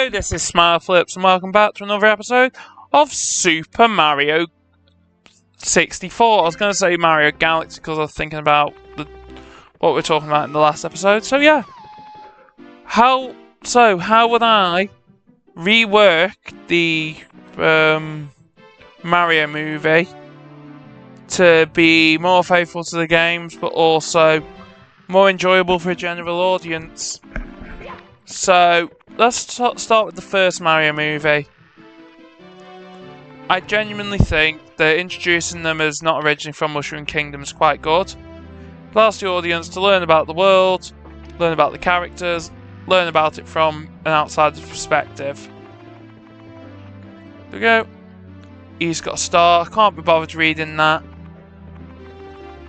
Hello, this is Smile Flips and welcome back to another episode of Super Mario 64. I was going to say Mario Galaxy because I was thinking about what we were talking about in the last episode. So yeah, how would I rework the Mario movie to be more faithful to the games but also more enjoyable for a general audience? So let's start with the first Mario movie. I genuinely think that introducing them as not originally from Mushroom Kingdom is quite good. It allows the audience to learn about the world, learn about the characters, learn about it from an outsider's perspective. There we go. He's got a star. I can't be bothered reading that.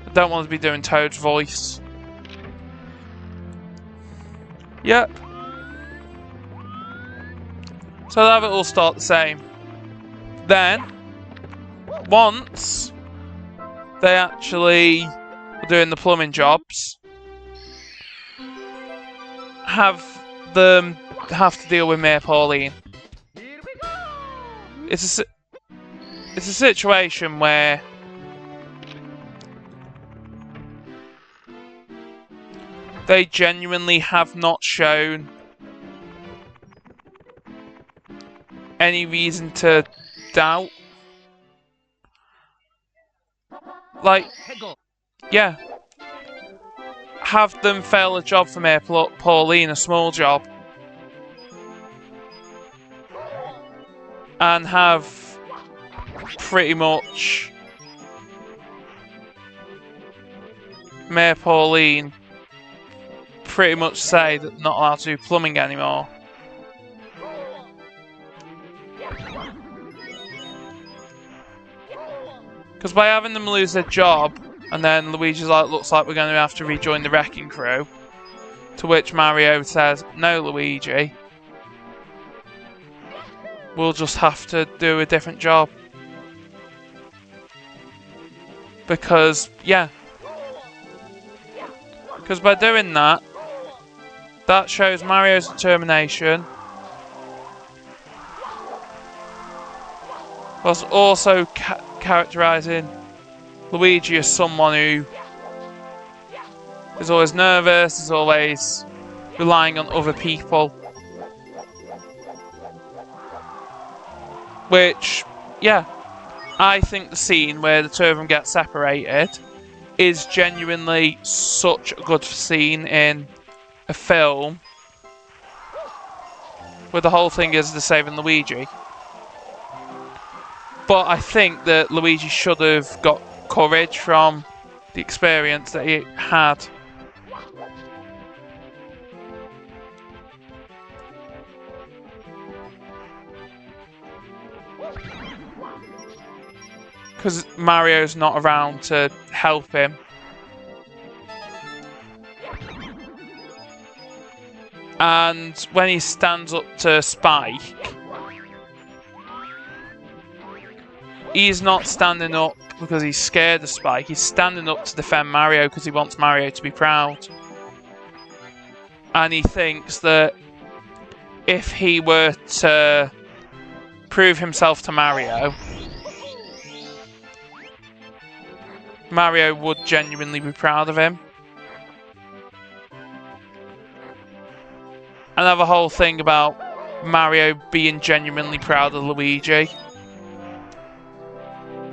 I don't want to be doing Toad's voice. Yep. So they'll have it all start the same. Then, once they actually are doing the plumbing jobs, have them have to deal with Mayor Pauline. It's a situation where they genuinely have not shown any reason to doubt. Like, yeah. Have them fail a job for Mayor Pauline, a small job. And have pretty much Mayor Pauline pretty much say that they're not allowed to do plumbing anymore. Because by having them lose their job, and then Luigi's like, looks like we're going to have to rejoin the Wrecking Crew, to which Mario says, no Luigi, we'll just have to do a different job. Because, yeah. Because by doing that, that shows Mario's determination, whilst also characterising Luigi as someone who is always nervous, is always relying on other people. Which, yeah, I think the scene where the two of them get separated is genuinely such a good scene in a film where the whole thing is they're saving Luigi. But I think that Luigi should have got courage from the experience that he had. Because Mario's not around to help him. And when he stands up to Spike, he's not standing up because he's scared of Spike. He's standing up to defend Mario because he wants Mario to be proud. And he thinks that if he were to prove himself to Mario, Mario would genuinely be proud of him. And have a whole thing about Mario being genuinely proud of Luigi.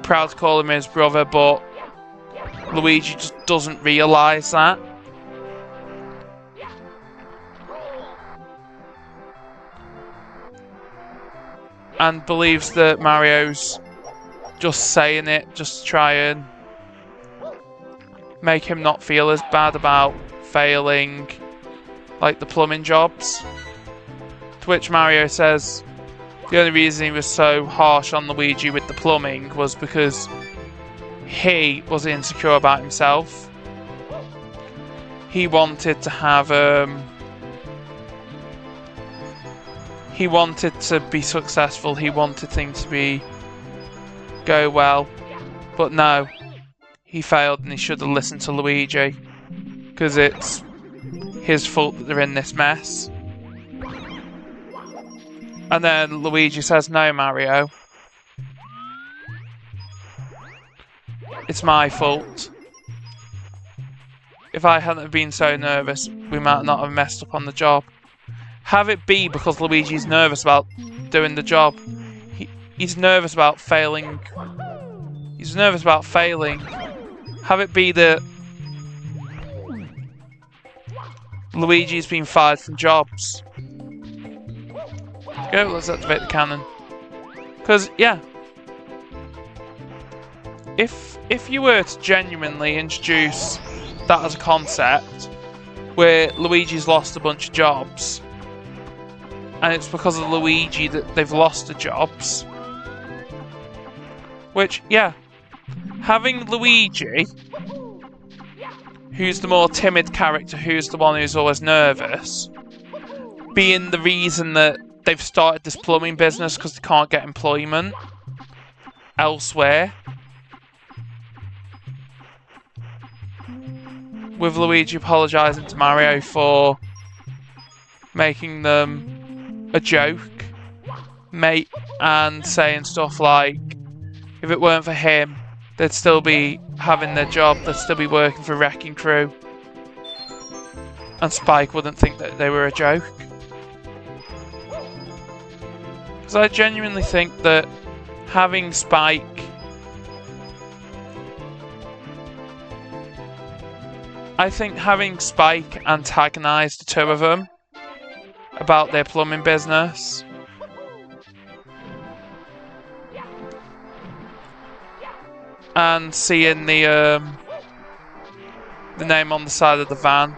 Proud to call him his brother, but Luigi just doesn't realise that. And believes that Mario's just saying it just to try and make him not feel as bad about failing like the plumbing jobs. To which Mario says the only reason he was so harsh on Luigi with the plumbing was because he was insecure about himself. He wanted to have he wanted to be successful, he wanted things to go well, but no, he failed and he should have listened to Luigi because it's his fault that they're in this mess. And then Luigi says, "No, Mario. It's my fault. If I hadn't been so nervous, we might not have messed up on the job." Have it be because Luigi's nervous about doing the job. He's nervous about failing. He's nervous about failing. Have it be that Luigi's been fired from jobs. Go, let's activate the cannon. Because, yeah. If you were to genuinely introduce that as a concept, where Luigi's lost a bunch of jobs, and it's because of Luigi that they've lost the jobs, which, yeah, having Luigi, who's the more timid character, who's the one who's always nervous, being the reason that they've started this plumbing business because they can't get employment elsewhere, with Luigi apologising to Mario for making them a joke, mate, and saying stuff like, if it weren't for him, they'd still be having their job, they'd still be working for Wrecking Crew, and Spike wouldn't think that they were a joke. Because I genuinely think that having Spike antagonise the two of them about their plumbing business and seeing the name on the side of the van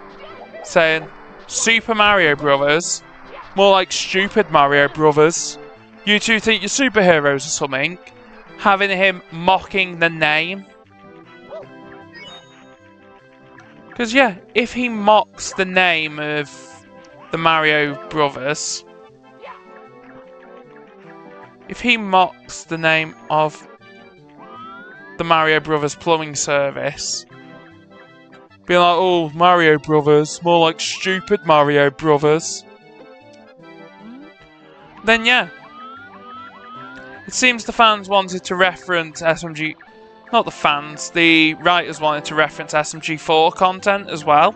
saying Super Mario Brothers, more like Stupid Mario Brothers. You two think you're superheroes or something? Having him mocking the name. Because, yeah, if he mocks the name of the Mario Brothers, if he mocks the name of the Mario Brothers plumbing service, being like, oh, Mario Brothers, more like Stupid Mario Brothers, then yeah. It seems the fans wanted to reference SMG... Not the fans, the writers wanted to reference SMG4 content as well.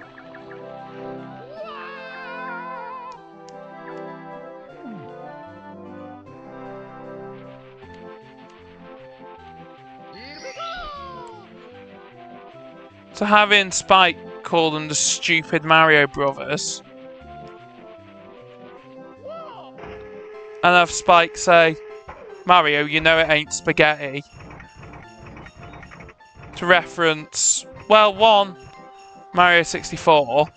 So having Spike call them the Stupid Mario Brothers, and have Spike say, Mario, you know it ain't spaghetti. To reference, well, one, Mario 64,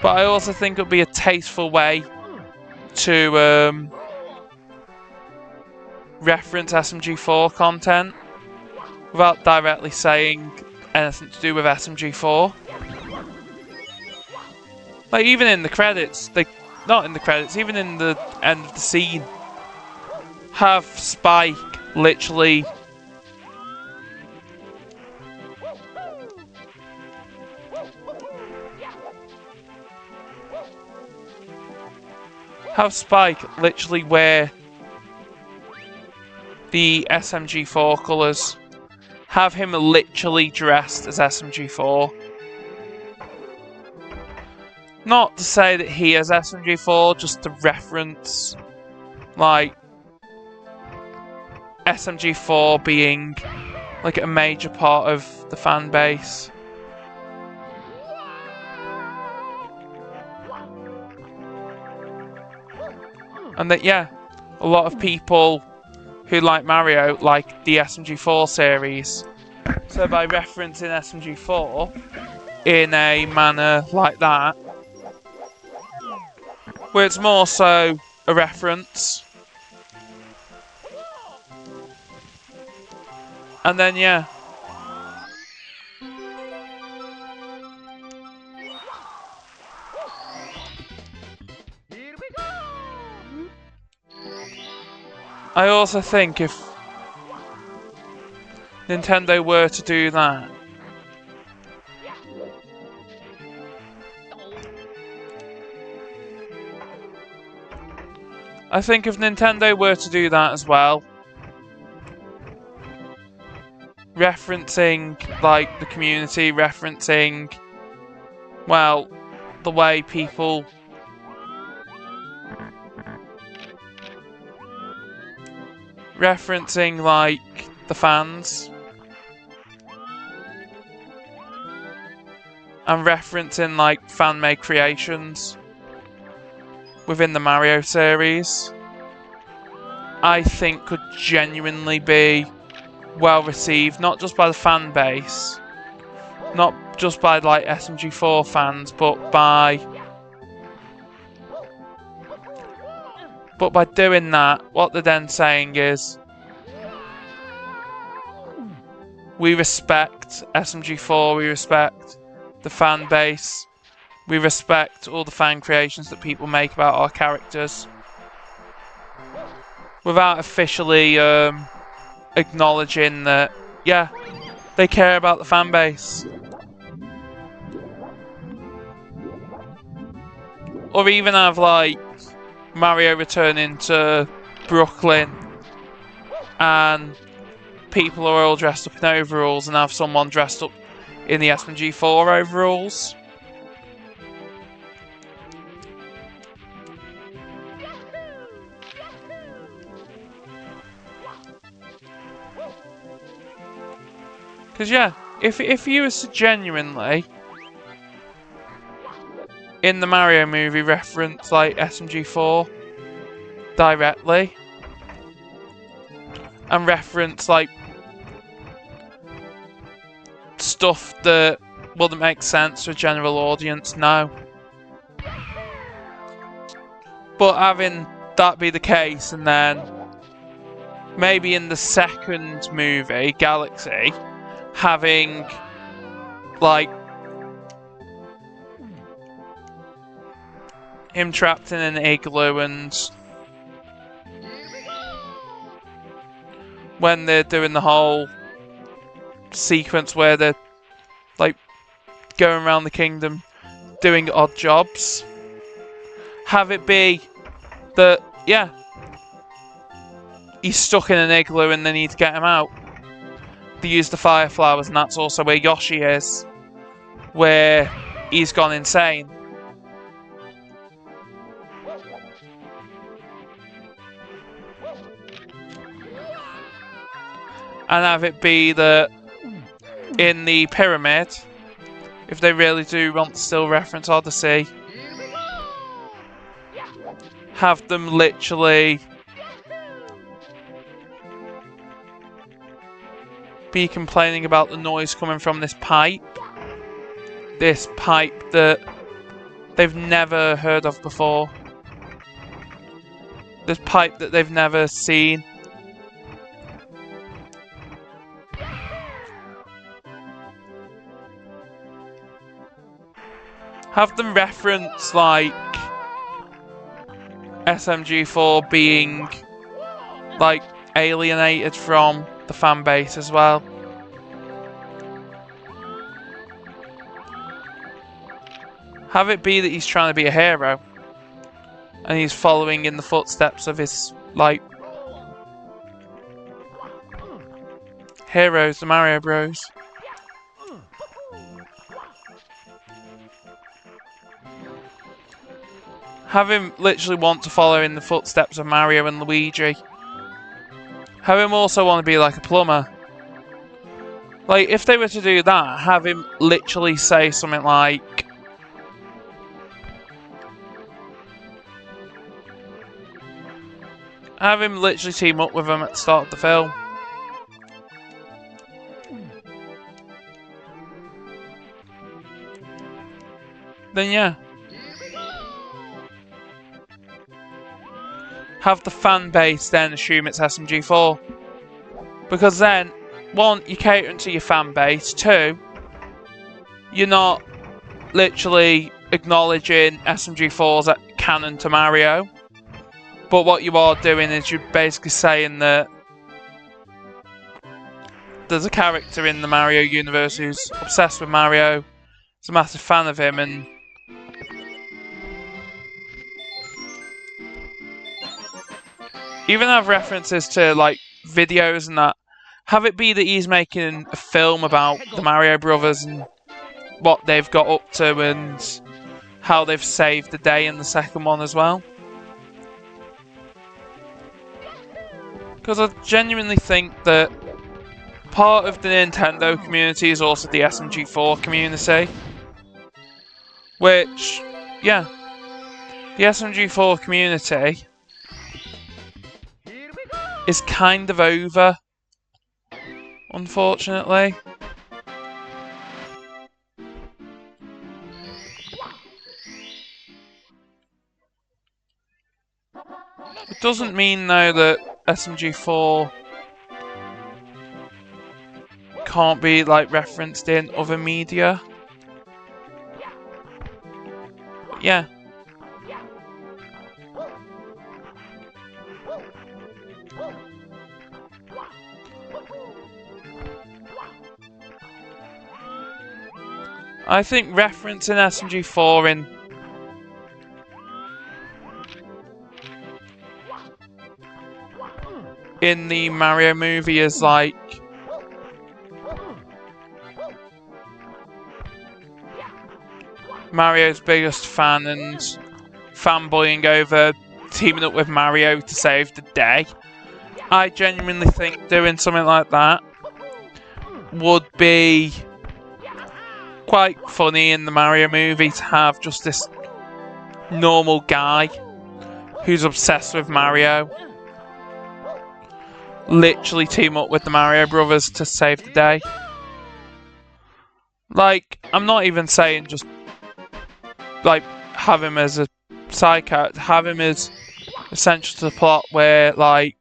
but I also think it would be a tasteful way to reference SMG4 content without directly saying anything to do with SMG4. Like, even in the credits, not in the credits, even in the end of the scene, have Spike literally wear the SMG4 colours. Have him literally dressed as SMG4. Not to say that he is SMG4, just to reference, like, SMG4 being, like, a major part of the fan base. And that, yeah, a lot of people who like Mario like the SMG4 series. So by referencing SMG4 in a manner like that, where it's more so a reference, and then, yeah. I also think if Nintendo were to do that, I think if Nintendo were to do that as well, referencing, like, the community, referencing, well, the way people referencing, like, the fans and referencing, like, fan-made creations within the Mario series, I think could genuinely be well received, not just by the fan base, not just by, like, SMG4 fans, but by doing that, what they're then saying is, we respect SMG4, we respect the fan base, we respect all the fan creations that people make about our characters, without officially acknowledging that, yeah, they care about the fan base. Or even have, like, Mario returning to Brooklyn and people are all dressed up in overalls and have someone dressed up in the SMG4 overalls. Because, yeah, if you was to genuinely, in the Mario movie, reference, like, SMG4 directly, and reference, like, stuff that wouldn't make sense to a general audience, no. But having that be the case, and then maybe in the second movie, Galaxy, having, like, him trapped in an igloo, and when they're doing the whole sequence where they're, like, going around the kingdom doing odd jobs, have it be that, yeah, he's stuck in an igloo and they need to get him out. They use the fire flowers, and that's also where Yoshi is, where he's gone insane. And have it be that in the pyramid, if they really do want to still reference Odyssey, have them literally be complaining about the noise coming from this pipe that they've never heard of before, this pipe that they've never seen. Have them reference, like, SMG4 being, like, alienated from the fan base as well. Have it be that he's trying to be a hero and he's following in the footsteps of his, like, heroes, the Mario Bros. Have him literally want to follow in the footsteps of Mario and Luigi. Have him also want to be like a plumber. Like, if they were to do that, have him literally say something like, have him literally team up with them at the start of the film. Then yeah. Have the fan base then assume it's SMG4. Because then, one, you're catering to your fan base. Two, you're not literally acknowledging SMG4's canon to Mario. But what you are doing is you're basically saying that there's a character in the Mario universe who's obsessed with Mario, is a massive fan of him, and even have references to like videos and that. Have it be that he's making a film about the Mario Brothers and what they've got up to and how they've saved the day in the second one as well. Because I genuinely think that part of the Nintendo community is also the SMG4 community. Which, yeah, the SMG4 community is kind of over, unfortunately. It doesn't mean though that SMG4 can't be like referenced in other media. But yeah. I think referencing SMG4 in the Mario movie is like Mario's biggest fan and fanboying over teaming up with Mario to save the day. I genuinely think doing something like that would be quite funny in the Mario movie to have just this normal guy who's obsessed with Mario literally team up with the Mario Brothers to save the day. Like, I'm not even saying just like have him as a side character, have him as essential to the plot where like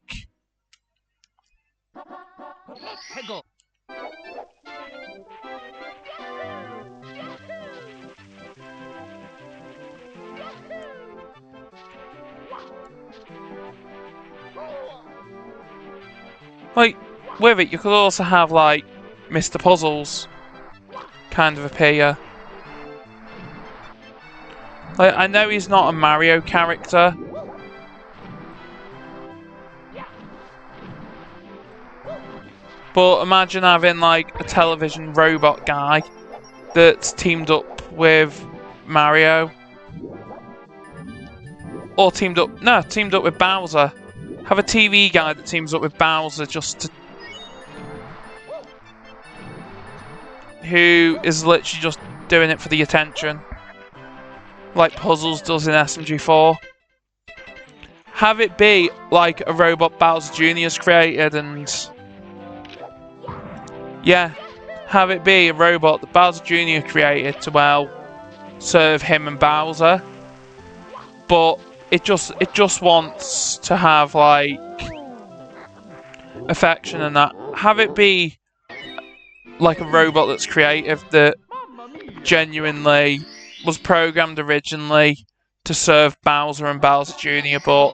with it you could also have like Mr. Puzzles kind of appear. Like, I know he's not a Mario character, but imagine having like a television robot guy that's teamed up with Mario. Or teamed up with Bowser. Have a TV guy that teams up with Bowser just to... who is literally just doing it for the attention. Like Puzzles does in SMG4. Have it be like a robot Bowser Jr. has created and... yeah. Have it be a robot that Bowser Jr. created to, well, serve him and Bowser. But it just wants to have like affection and that. Have it be like a robot that's creative, that genuinely was programmed originally to serve Bowser and Bowser Jr. but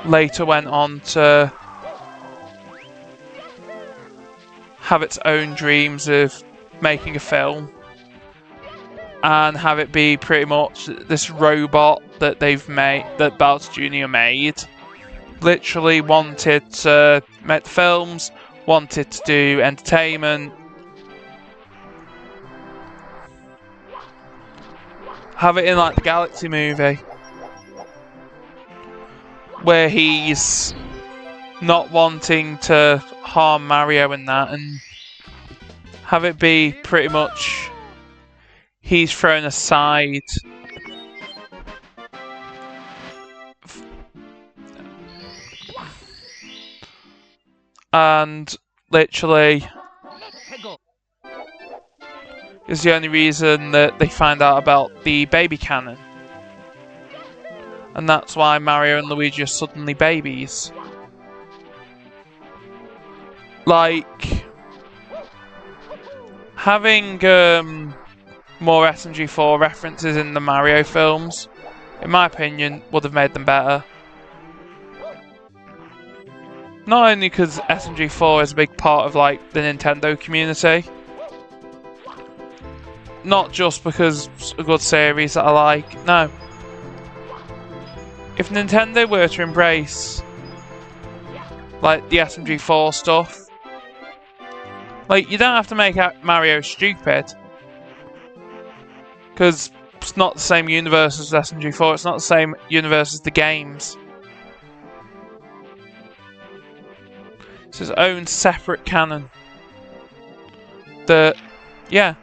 later went on to have its own dreams of making a film. And have it be pretty much this robot that they've made, that Bowser Jr. made. Literally wanted to make films, wanted to do entertainment. Have it in like the Galaxy movie, where he's not wanting to harm Mario and that, and have it be pretty much he's thrown aside and literally is the only reason that they find out about the baby cannon. And that's why Mario and Luigi are suddenly babies. Like, having more SMG4 references in the Mario films, in my opinion, would have made them better. Not only because SMG4 is a big part of like the Nintendo community, not just because it's a good series that I like, no. if Nintendo were to embrace like the SMG4 stuff, like you don't have to make Mario stupid, because it's not the same universe as SMG4. It's not the same universe as the games. It's its own separate canon. Yeah.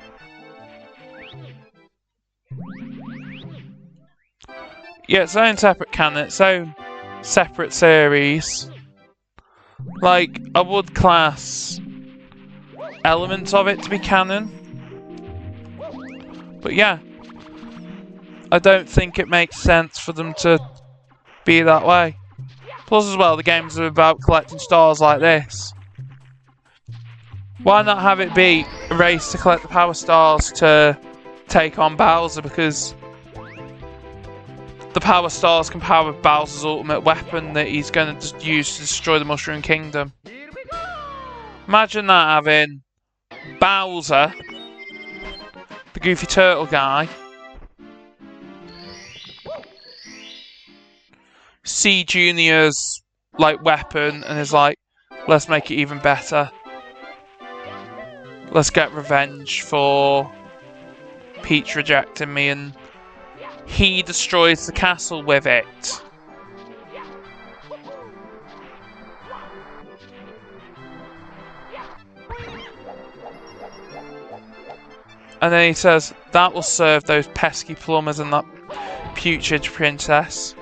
Yeah, its own separate canon, its own separate series. Like, I would class elements of it to be canon. But yeah. I don't think it makes sense for them to be that way. Plus as well, the games are about collecting stars like this. Why not have it be a race to collect the power stars to take on Bowser, because the power stars can power Bowser's ultimate weapon that he's going to just use to destroy the Mushroom Kingdom. Imagine that, having Bowser, the Goofy Turtle guy, see Junior's like weapon and is like, let's make it even better. Let's get revenge for Peach rejecting me, and he destroys the castle with it. And then he says, that will serve those pesky plumbers and that putrid princess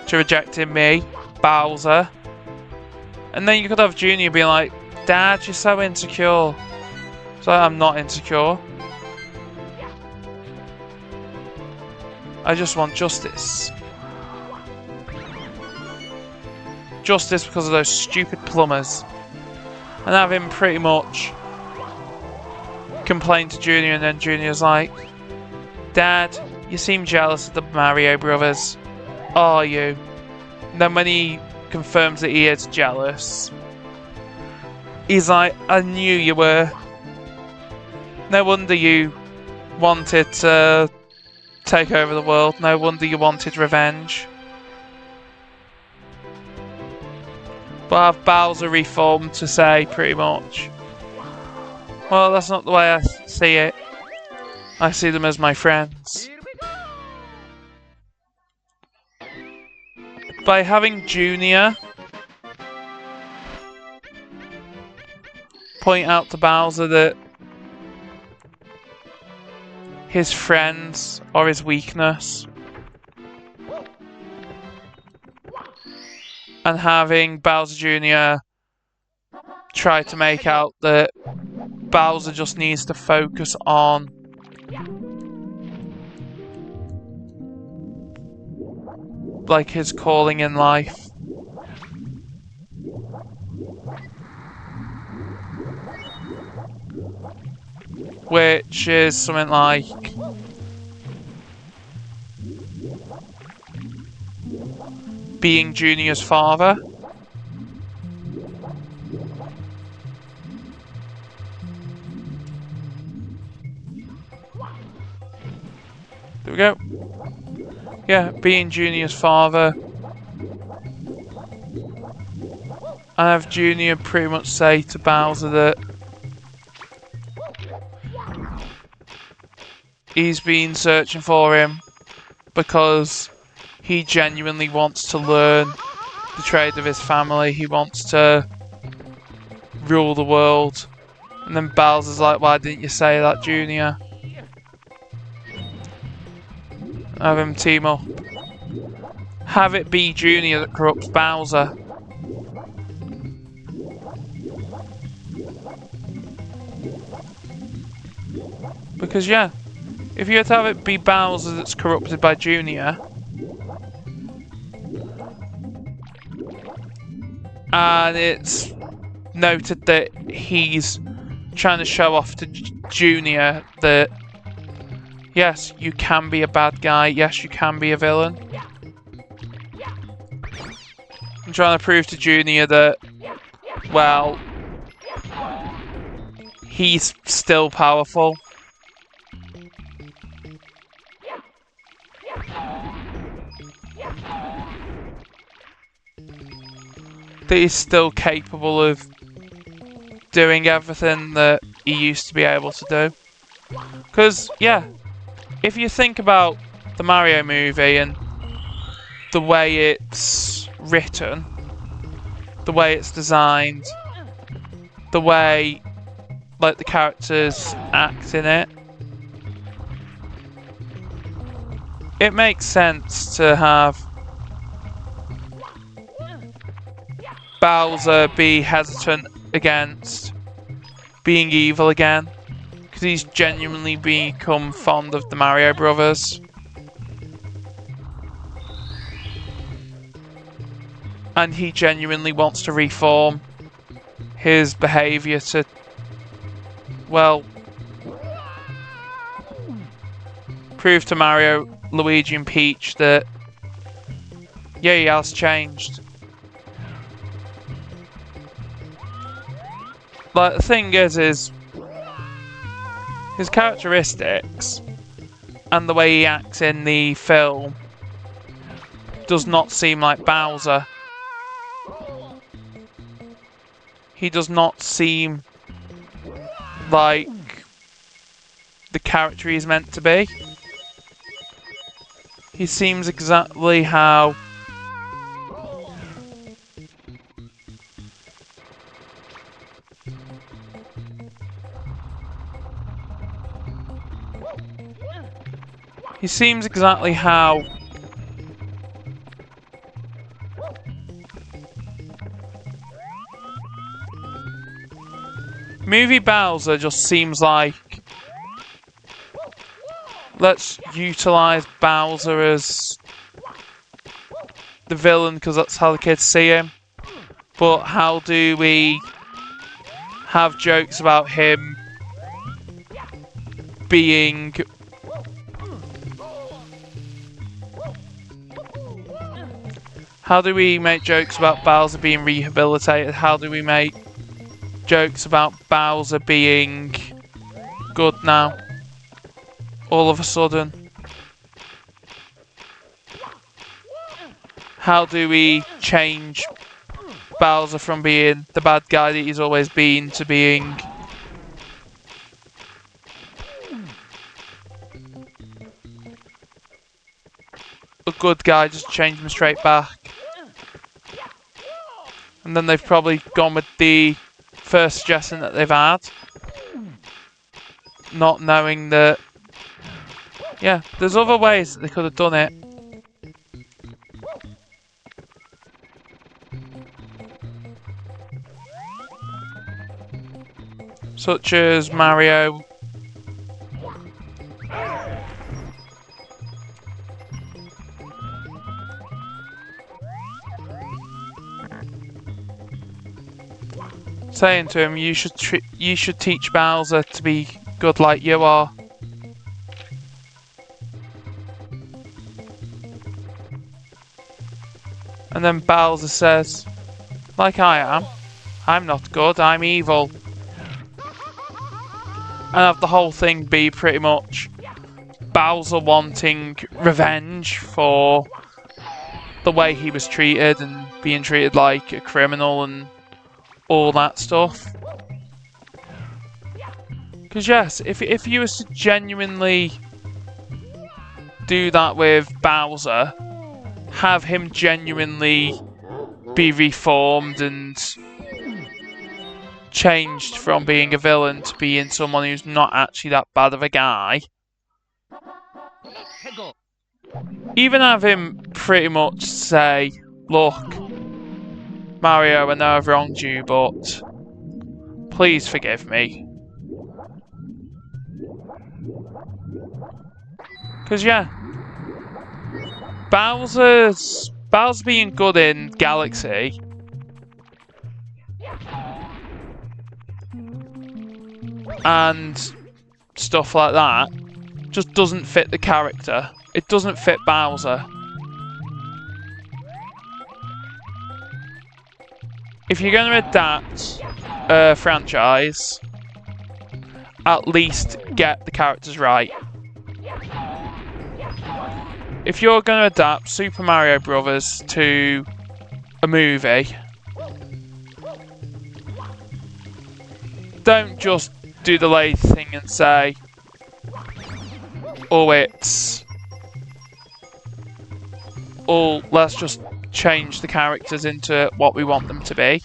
to rejecting me, Bowser. And then you could have Junior being like, Dad, you're so insecure. So I'm not insecure. I just want justice. Justice because of those stupid plumbers. And have him pretty much complain to Junior, and then Junior's like, Dad, you seem jealous of the Mario brothers. Are you? And then when he confirms that he is jealous, he's like, I knew you were. No wonder you wanted to take over the world. No wonder you wanted revenge. But have Bowser reformed to say, pretty much, well, that's not the way I see it. I see them as my friends. By having Junior point out to Bowser that his friends are his weakness, and having Bowser Jr. try to make out that Bowser just needs to focus on like his calling in life. Which is something like being Junior's father. There we go. Yeah, being Junior's father. I have Junior pretty much say to Bowser that he's been searching for him because he genuinely wants to learn the trade of his family. He wants to rule the world. And then Bowser's like, why didn't you say that, Junior? Have him team up. Have it be Junior that corrupts Bowser. Because yeah, if you had to have it be Bowser that's corrupted by Junior, and it's noted that he's trying to show off to Junior that yes, you can be a bad guy, yes, you can be a villain. I'm trying to prove to Junior that, well, he's still powerful. that he's still capable of doing everything that he used to be able to do. Because, yeah, if you think about the Mario movie and the way it's written, the way it's designed, the way, like, the characters act in it, it makes sense to have Bowser be hesitant against being evil again, because he's genuinely become fond of the Mario Brothers. And he genuinely wants to reform his behaviour to, well, prove to Mario, Luigi and Peach that, yeah, he has changed. Like, the thing is his characteristics and the way he acts in the film does not seem like Bowser. He does not seem like the character he's meant to be. He seems exactly how Movie Bowser just seems like, let's utilise Bowser as the villain because that's how the kids see him. But how do we have jokes about him being how do we make jokes about Bowser being rehabilitated? How do we make jokes about Bowser being good now? All of a sudden. How do we change Bowser from being the bad guy that he's always been to being a good guy, just change him straight back? And then they've probably gone with the first suggestion that they've had, not knowing that, yeah, there's other ways that they could have done it. Such as Mario saying to him, you should teach Bowser to be good like you are. And then Bowser says, like I am. I'm not good, I'm evil. And have the whole thing be pretty much Bowser wanting revenge for the way he was treated and being treated like a criminal and all that stuff. Because yes, if you was to genuinely do that with Bowser, have him genuinely be reformed and changed from being a villain to being someone who's not actually that bad of a guy, even have him pretty much say, look, Mario, I know I've wronged you, but please forgive me. Because yeah, Bowser being good in Galaxy and stuff like that just doesn't fit the character. It doesn't fit Bowser. If you're going to adapt a franchise, at least get the characters right. if you're going to adapt Super Mario Brothers to a movie, don't just do the lazy thing and say, oh, let's just change the characters into what we want them to be.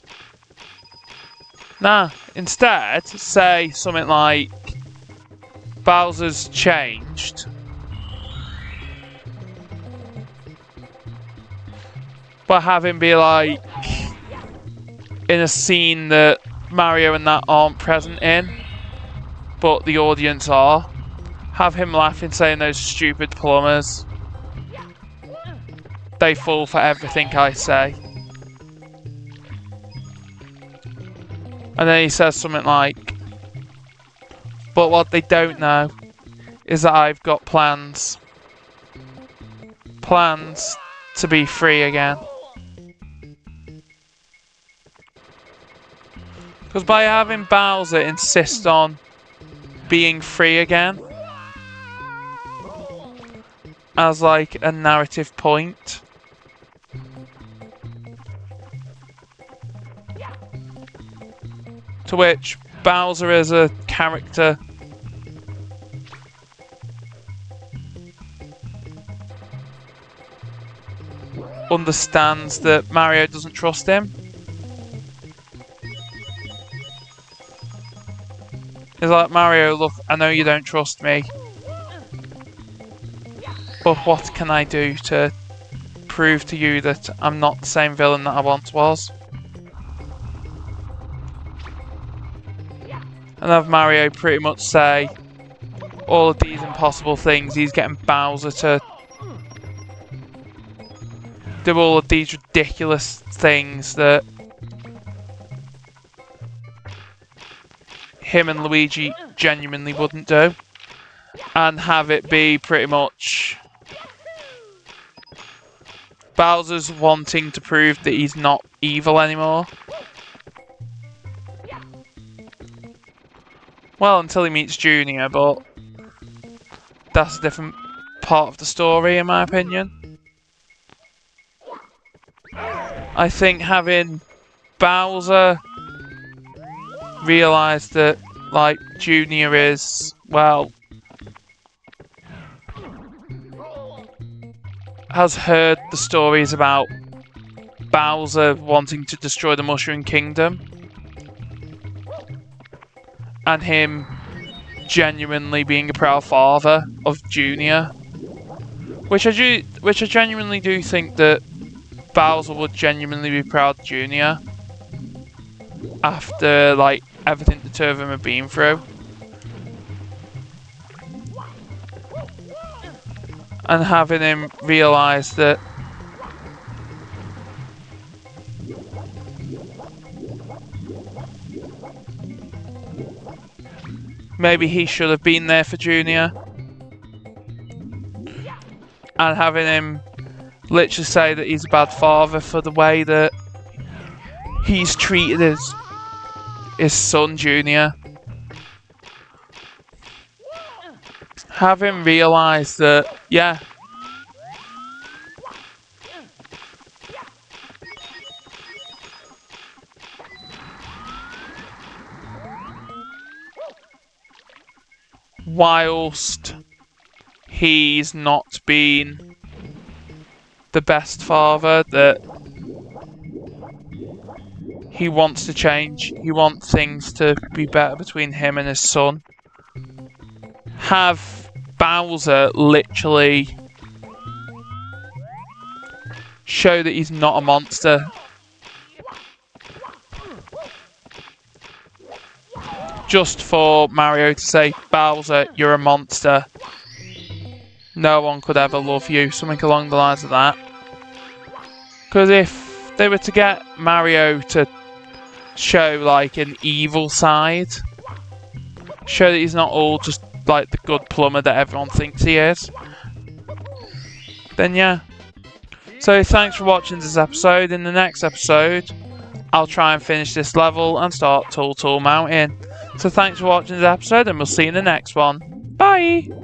Nah, instead, say something like, Bowser's changed. But have him be like, in a scene that Mario and that aren't present in, but the audience are. Have him laughing, saying those stupid plumbers. They fall for everything I say. And then he says something like, but what they don't know is that I've got plans. Plans to be free again. Because by having Bowser insist on being free again as like a narrative point, to which Bowser as a character understands that Mario doesn't trust him. He's like, Mario, look, I know you don't trust me, but what can I do to prove to you that I'm not the same villain that I once was? And have Mario pretty much say all of these impossible things. He's getting Bowser to do all of these ridiculous things that him and Luigi genuinely wouldn't do. And have it be pretty much Bowser's wanting to prove that he's not evil anymore. Well, until he meets Junior, but that's a different part of the story, in my opinion. I think having Bowser realise that, like, Junior is, well, has heard the stories about Bowser wanting to destroy the Mushroom Kingdom, and him genuinely being a proud father of Junior, which I genuinely do think that Bowser would genuinely be proud of Junior after like everything the two of them have been through. And having him realise that maybe he should have been there for Junior. And having him literally say that he's a bad father for the way that he's treated his son Junior. Have him realise that, yeah, whilst he's not been the best father, that he wants to change. He wants things to be better between him and his son. Have Bowser literally show that he's not a monster. Just for Mario to say, Bowser, you're a monster. No one could ever love you. Something along the lines of that. Because if they were to get Mario to show like an evil side, show that he's not all just like the good plumber that everyone thinks he is, then yeah. So thanks for watching this episode. In the next episode, I'll try and finish this level and start Tool Mountain. So thanks for watching this episode, and we'll see you in the next one. Bye!